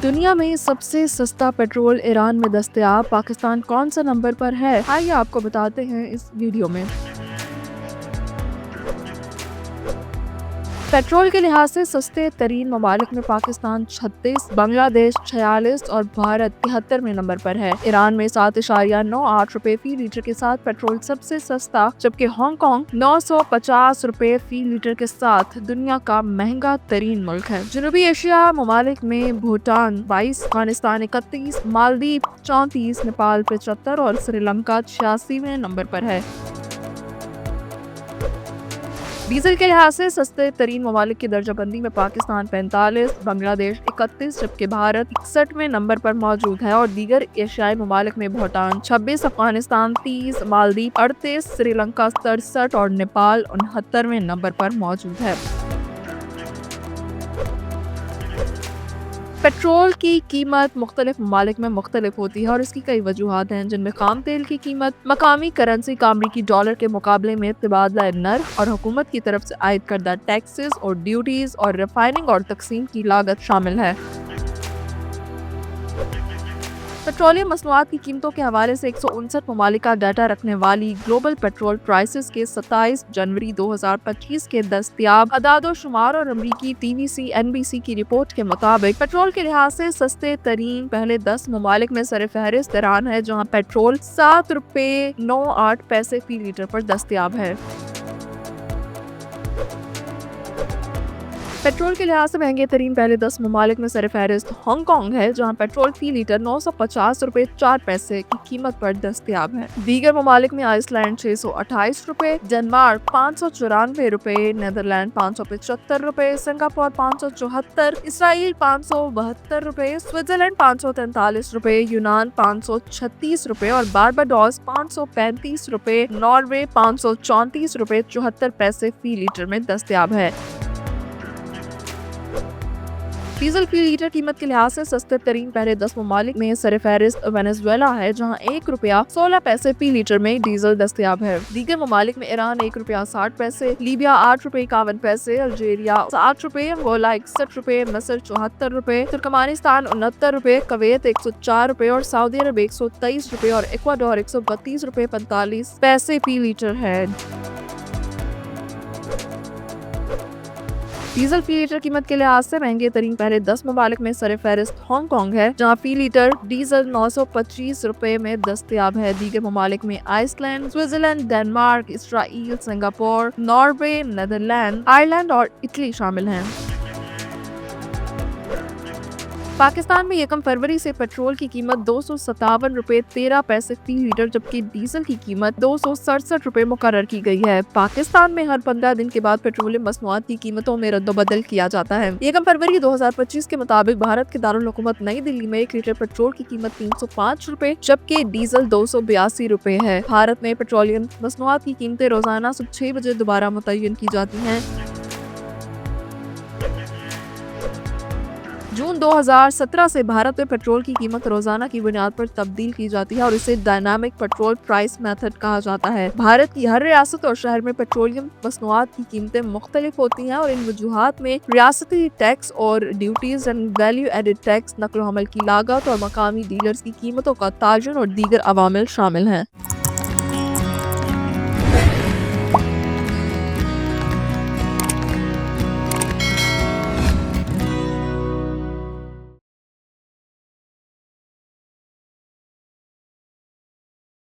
दुनिया में सबसे सस्ता पेट्रोल ईरान में दस्तयाब पाकिस्तान कौन सा नंबर पर है? आइए आपको बताते हैं इस वीडियो में। पेट्रोल के लिहाज से सस्ते तरीन ममालिक में पाकिस्तान 36, बांग्लादेश 46 और भारत 73वें नंबर पर है। ईरान में 7.98 रुपए फी लीटर के साथ पेट्रोल सबसे सस्ता, जबकि हांगकांग 950 रुपए फी लीटर के साथ दुनिया का महंगा तरीन मुल्क है। जनूबी एशिया ममालिक में भूटान 22, अफगानिस्तान 31, मालदीव 34, नेपाल 75 और श्रीलंका 86वें नंबर पर है। डीजल के लिहाज से सस्ते तरीन ममालिक की दर्जाबंदी में पाकिस्तान 45, बांग्लादेश 31, जबकि भारत 61वें नंबर पर मौजूद है और दीगर एशियाई ममालिक में भूटान 26, अफगानिस्तान 30, मालदीव 38, श्रीलंका 67 और नेपाल 69वें नंबर पर मौजूद है। पेट्रोल की कीमत मुख्तलिफ ममालिक में मुख्तलिफ होती है और इसकी कई वजूहात हैं, जिनमें खाम तेल की कीमत, मकामी करेंसी अमरीकी डॉलर के मुकाबले में तबादला नर्ख और हुकूमत की तरफ से आयद करदा टैक्सेस और ड्यूटीज और रिफाइनिंग और तकसीम की लागत शामिल है। पेट्रोलियम मसनूआत की कीमतों के हवाले से 159 ममालिक का डाटा रखने वाली ग्लोबल पेट्रोल प्राइसेस के 27 जनवरी 2025 के दस्तयाब अदाद-ओ-शुमार और अमरीकी TVC NBC की रिपोर्ट के मुताबिक पेट्रोल के लिहाज से सस्ते तरीन पहले 10 ममालिक में सरफहरिस्त ईरान है, जहाँ पेट्रोल 7 रुपए 98 पैसे फी लीटर पर दस्तयाब है। पेट्रोल के लिहाज से महंगे तरीन पहले 10 ममालिक में सरफहरिस्त हांगकांग है, जहां पेट्रोल फी लीटर 950 रुपए 4 पैसे की कीमत पर दस्तयाब है। दीगर ममालिक में आइसलैंड 628 रुपए, डेनमार्क 594 रुपए, नीदरलैंड 575 रुपए, सिंगापुर 574, इसराइल 572 रुपए, स्विट्जरलैंड 543 रुपए, यूनान 536 रुपए और बारबाडोस 535 रुपए, नॉर्वे 534 रुपए 74 पैसे फी लीटर में दस्तयाब है। डीजल फी लीटर कीमत के लिहाज से सस्ते तरीन पहले 10 ममालिक में सरफहरिस्त वेनेजुएला है, जहां 1 रुपया 16 पैसे फी लीटर में डीजल दस्तयाब है। दीगर ममालिक में ईरान 1 रुपया 60 पैसे, लीबिया 8 रुपए 51 पैसे, अल्जीरिया 60 रुपए, अंगोला 61 रुपए, मिस्र 74 रुपए, तुर्कमानिस्तान 69 रुपए, कुवैत 104 रुपए और सऊदी अरब 123 रुपए और इक्वाडोर 132 रुपए 45 पैसे फी लीटर है। डीजल फी लीटर कीमत के लिहाज से महंगे तरीन पहले 10 ममालिक में सरफहरिस्त हांगकांग है, जहां फी लीटर डीजल 925 रुपए में दस्तयाब है। दीगर ममालिक में Iceland, Switzerland, Denmark, Israel, Singapore, Norway, Netherland, Ireland और इटली शामिल हैं। पाकिस्तान में 1 फरवरी से पेट्रोल की कीमत 257 रुपए 13 पैसे फी लीटर, जबकि डीजल की कीमत 267 रुपए मुकर्रर की गई है। पाकिस्तान में हर 15 दिन के बाद पेट्रोलियम मसनूआत की कीमतों में रद्दोबदल किया जाता है। 1 फरवरी 2025 के मुताबिक भारत के दारुल हुकूमत नई दिल्ली में 1 लीटर पेट्रोल की कीमत 305 रुपए, जबकि डीजल 282 रुपए है। भारत में पेट्रोलियम मसनूआत की कीमतें रोजाना सुबह 6 बजे दोबारा मुतय्यन की जाती हैं। जून 2017 से भारत में पेट्रोल की कीमत रोजाना की बुनियाद पर तब्दील की जाती है और इसे डायनामिक पेट्रोल प्राइस मेथड कहा जाता है। भारत की हर रियासत और शहर में पेट्रोलियम मसनूआत की कीमतें मुख्तलिफ होती हैं और इन वजूहात में रियासती टैक्स और duties and value added tax, नकलो हमल की लागत और मकामी डीलर्स की कीमतों का ताजुन और दीगर अवामिल शामिल हैं।